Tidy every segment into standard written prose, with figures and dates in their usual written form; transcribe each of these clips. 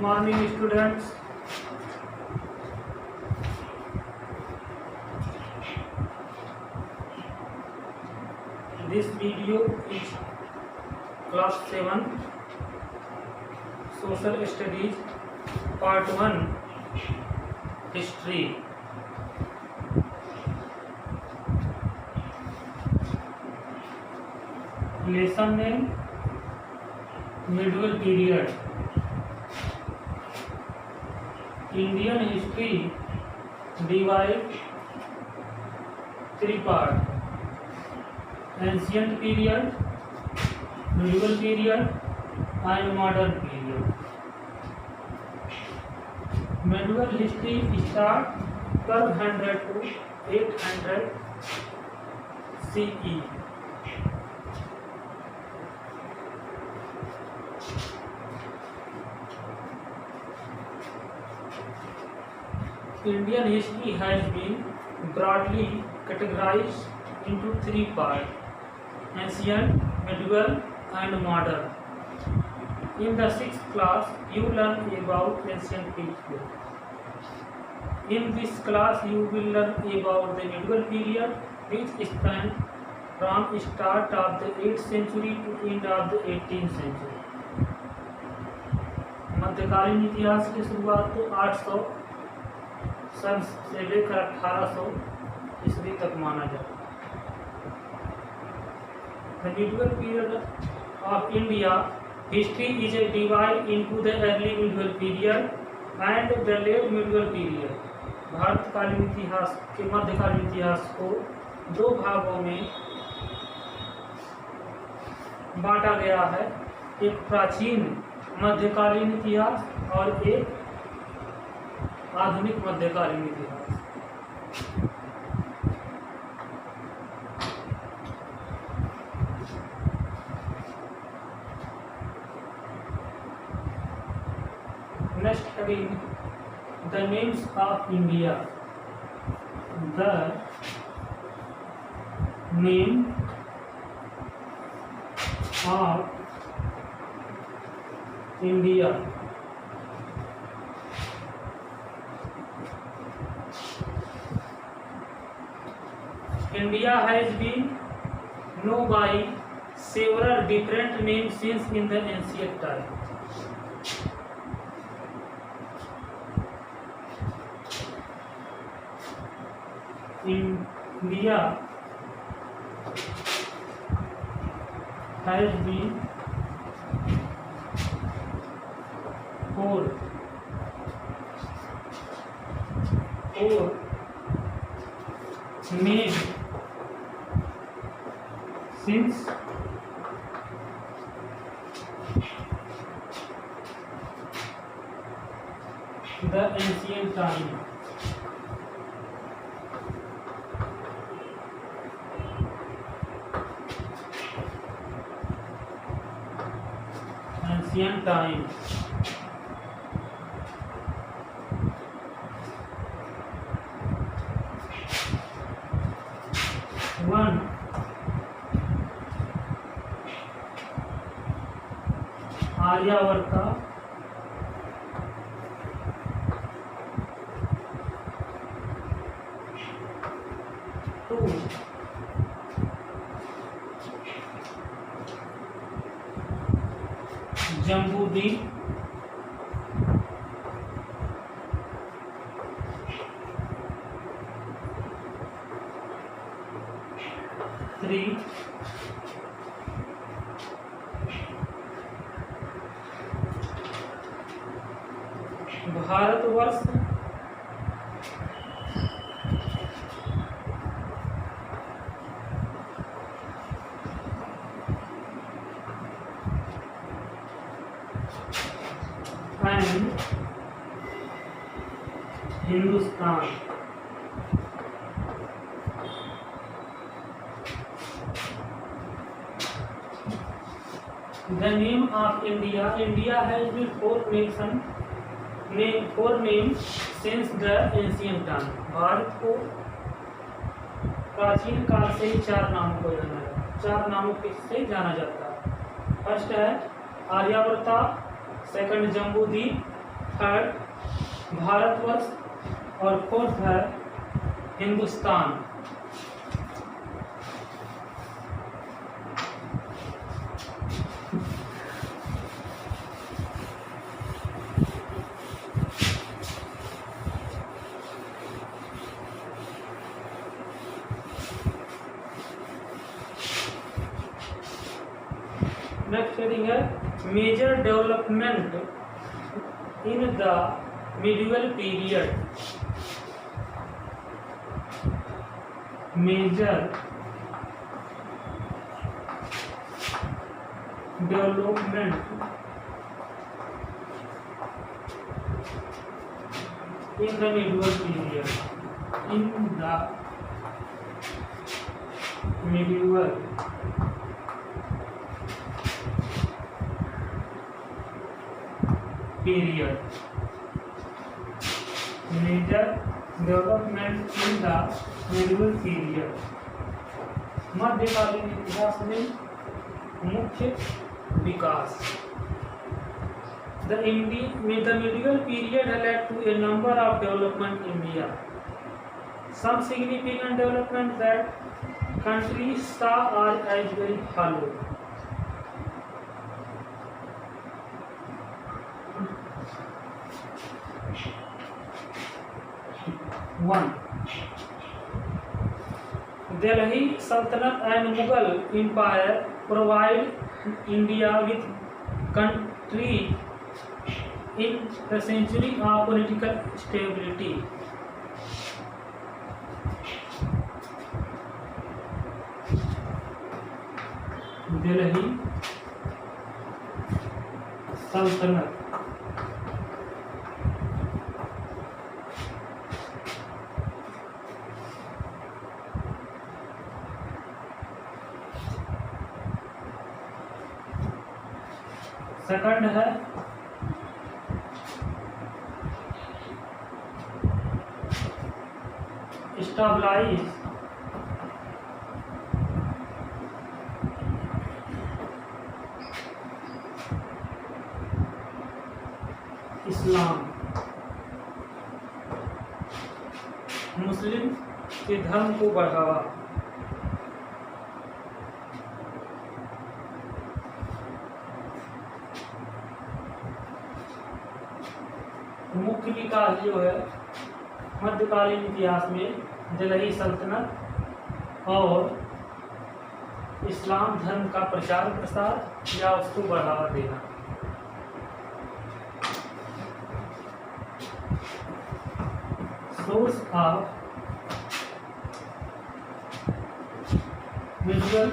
morning, students. This video is class 7 social studies part 1 history. Lesson name medieval period. Indian history divide 3 part: ancient period, medieval period and modern period. Medieval history start 1200 to 800 CE. Indian history has been broadly categorized into 3 parts: ancient, medieval and modern. In the 6th class, you learn about ancient period. In this class, you will learn about the medieval period, which spanned from start of the 8th century to end of the 18th century. मध्यकालीन इतिहास की शुरुआत तो 800 सन से लेकर 1800 ईस्वी तक माना जाता है। The medieval period of India history is divided into the early medieval period and the late medieval period. भारतकालीन इतिहास के मध्यकालीन इतिहास को 2 भागों में बांटा गया है, एक प्राचीन मध्यकालीन इतिहास और एक आधुनिक मध्यकालीन इतिहास। Next again, the names of India. The name of India. India has been known by several different names since in the ancient time. India has been four names since the ancient time. Ancient time. One, Aryavarta. Two, Jambudvipa. Three, Bharatvarsh. And Hindustan. The name of India. India has been four names since the ancient time. Bharat को प्राचीन काल से ही 4 नामों को जाना जाता है, 4 नामों से जाना जाता है। फर्स्ट है आर्यावर्ता, सेकंड जम्बूद्वीप, थर्ड भारतवर्ष और फोर्थ है हिंदुस्तान। नेक्स्ट हेडिंग है major development in the medieval period. Major development in the medieval period. In the medieval period. Major development in the medieval period. मध्यकालीन इतिहास में मुख्य विकास। The medieval period led to a number of development in India. Some significant developments that countries saw are as very follow. One, Delhi Sultanate and Mughal Empire provide India with country in the century of political stability. Delhi Sultanate second है stabilise इस्लाम। मुस्लिम के धर्म को बढ़ावा। मुख्य विकास जो है मध्यकालीन इतिहास में दिल्ली सल्तनत और इस्लाम धर्म का प्रचार प्रसार या उसको बढ़ावा देना। सोर्स ऑफ मिडिवल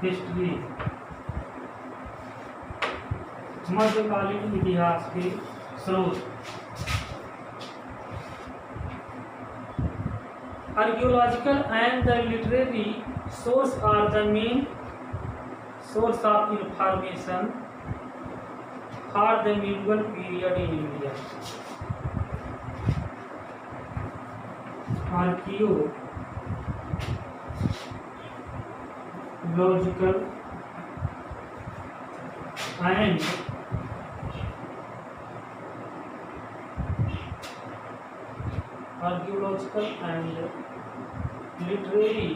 हिस्ट्री, मध्यकालीन इतिहास के स्रोत। Archaeological and the literary source are the main source of information for the medieval period in India. Archaeological and archaeological and literary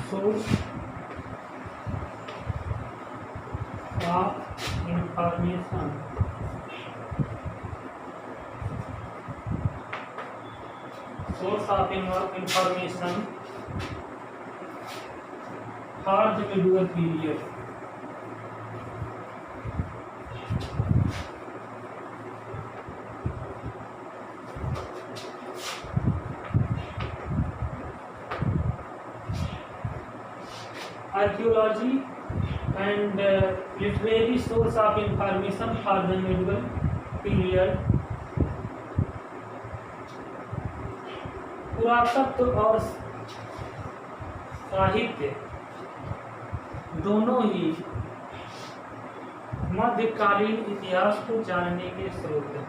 source of information for the medieval period. Archaeology and literary source of information for the medieval period. पुरातत्व और साहित्य दोनों ही मध्यकालीन इतिहास को जानने के स्रोत हैं।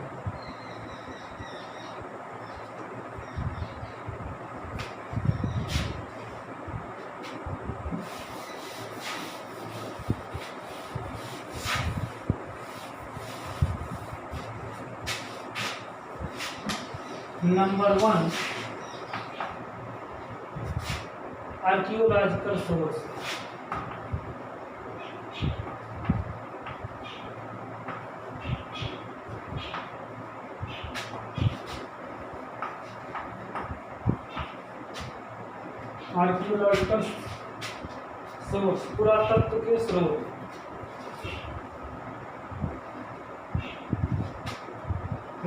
Number one, archaeological source. Archaeological source, पुरातत्व के स्रोत।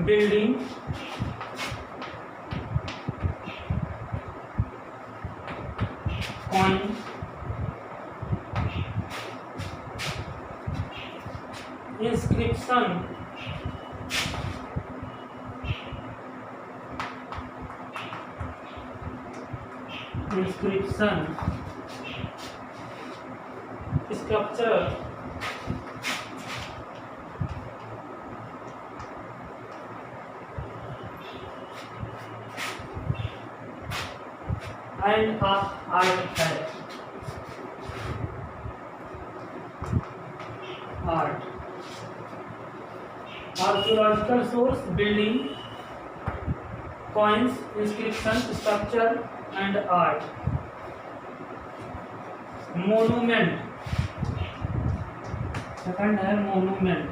Building, coin, inscription, sculpture, and art. Archaeological source, building, coins, inscription, structure and art. Monument, second है मोनूमेंट।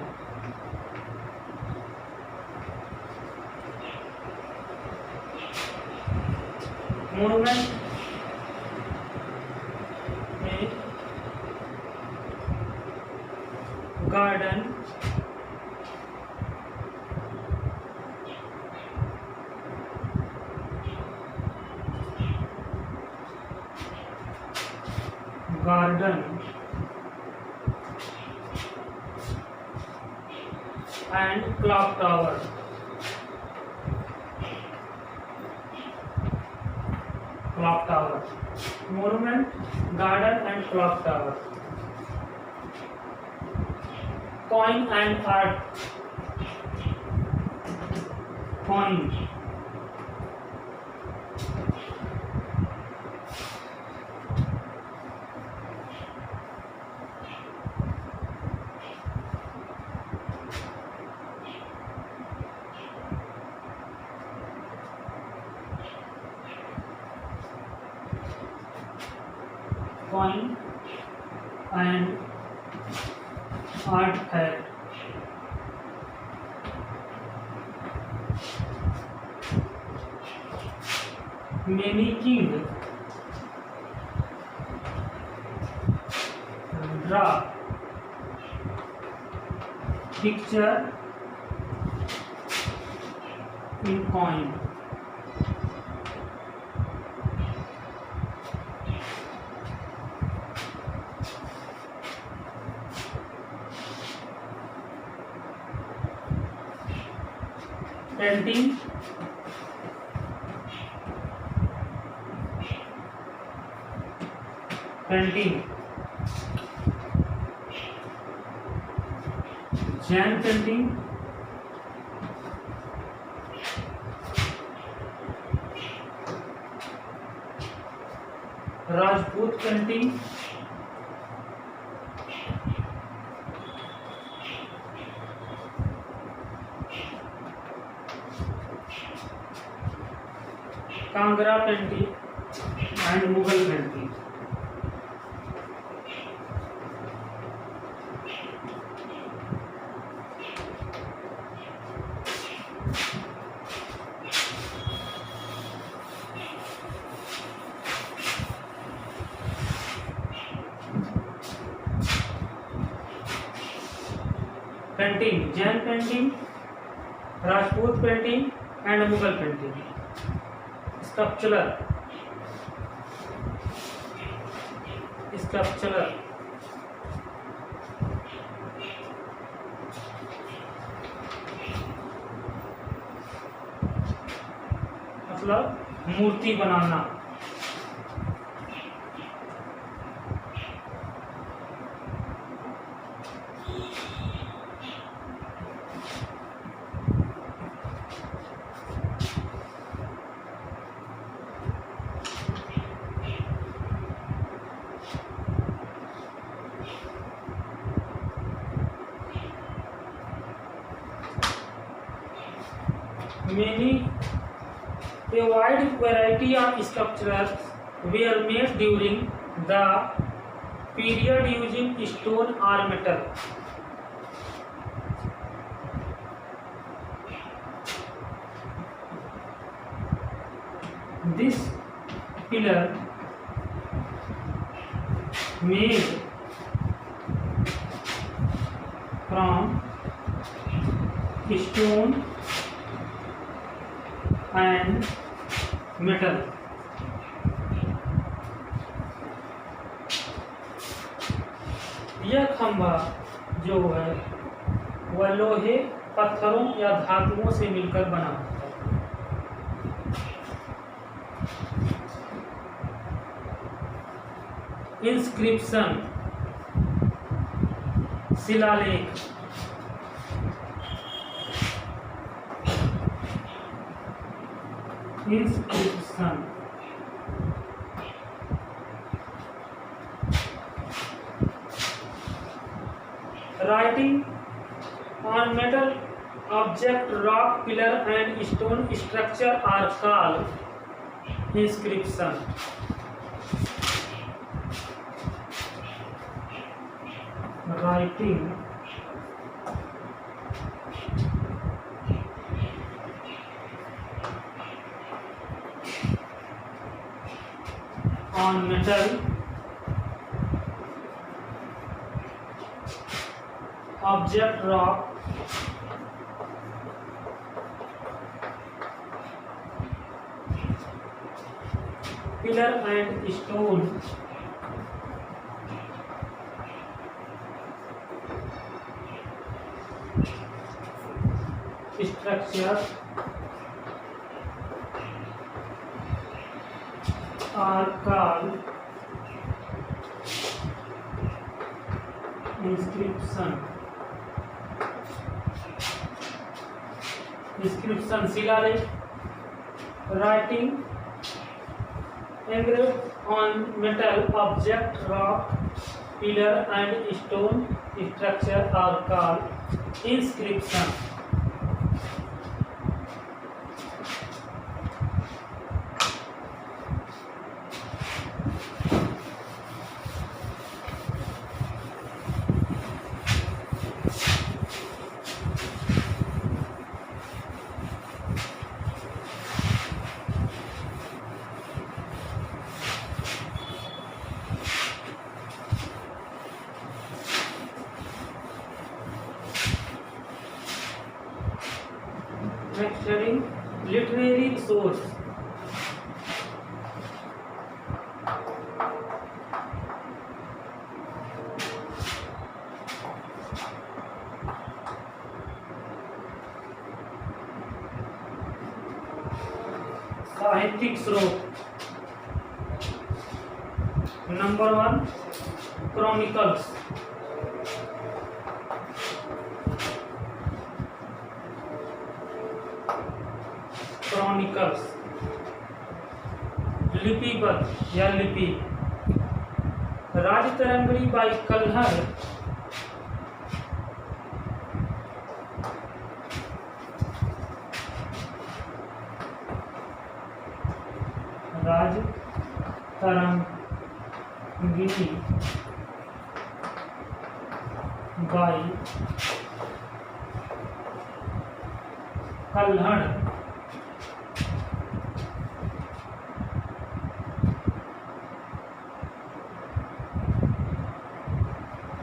मोनूमेंट में garden, and clock tower. Monument, garden and clock tower. Coin and art. Coin, coin and art fair. Mimicking, draw picture in coin. Painting, Jain painting, Rajput painting, Kangra painting and Mughal painting. Painting, Jain painting, Rajput painting and Mughal painting. Sculpture, मतलब मूर्ति बनाना। Many A wide variety of structures were made during the period using stone or metal. This pillar made from stone and metal. यह खंभा जो है वह लोहे, पत्थरों या धातुओं से मिलकर बना होता है। इंस्क्रिप्शन शिलालेख। Inscription writing on metal object, rock, pillar and stone structure are called inscription. Writing on metal object, rock, pillar and stone structure are called inscription. Inscription शिलालेख। Writing engraved on metal object, rock, pillar and stone structure are called inscription. Next heading, literary source. साहित्यिक स्रोत। Number 1 chronicles. Chronicles लिपिबद्ध या लिपि। Rajatarangini by कल्हड़ Rajatarangini by कल्हड़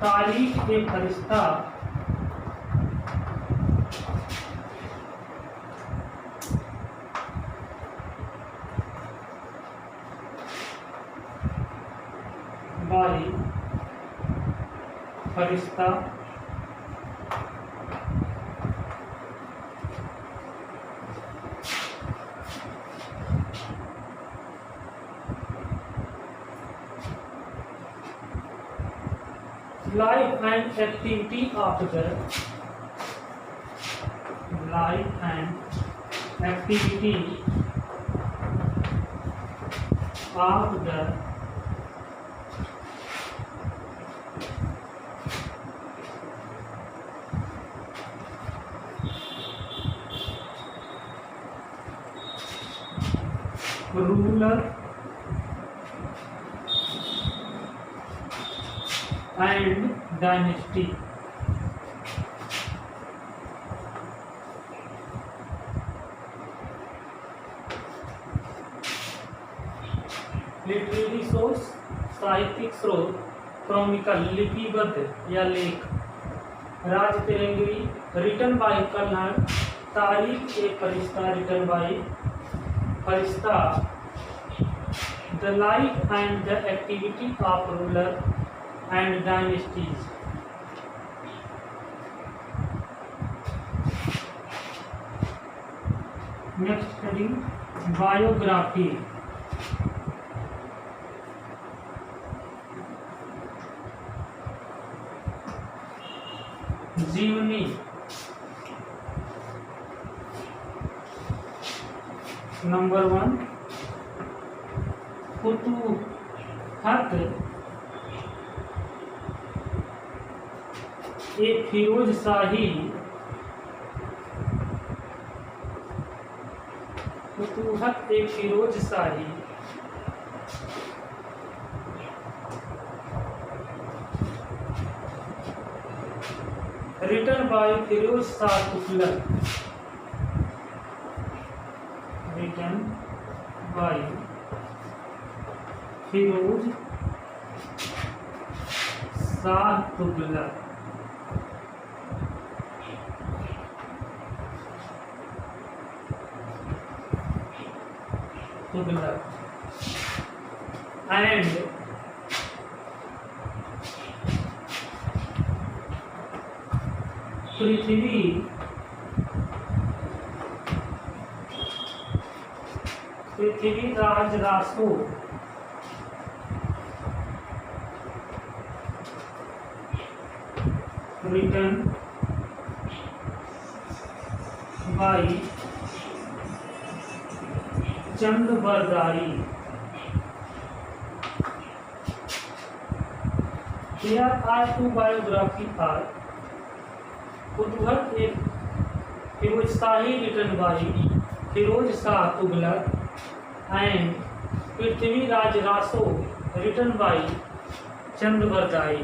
तारीख के फरिश्ता by Firishta life and activity of the life and activity of the ruler and dynasty. Literary source साहित्यिक स्रोत, Chronicle लिपिबद्ध या लेख, राज तिरंगी written by colonel, Tarikh e Farishta written by Farishta, the life and the activity of ruler and dynasties. Next heading biography. जीवनी। Number 1 Futuhat e Firoz Shahi, Futuhat e Firoz Shahi written by Firoz Shah Tughlaq, written by Firoz Shah Tughlaq, and Prithviraj Raso, written by Chand Bardari. Here are two biographies are Futuhat e Firoz Shahi written by Firoz Shah Tughlaq and Prithviraj Raso written by Chand बरदारी।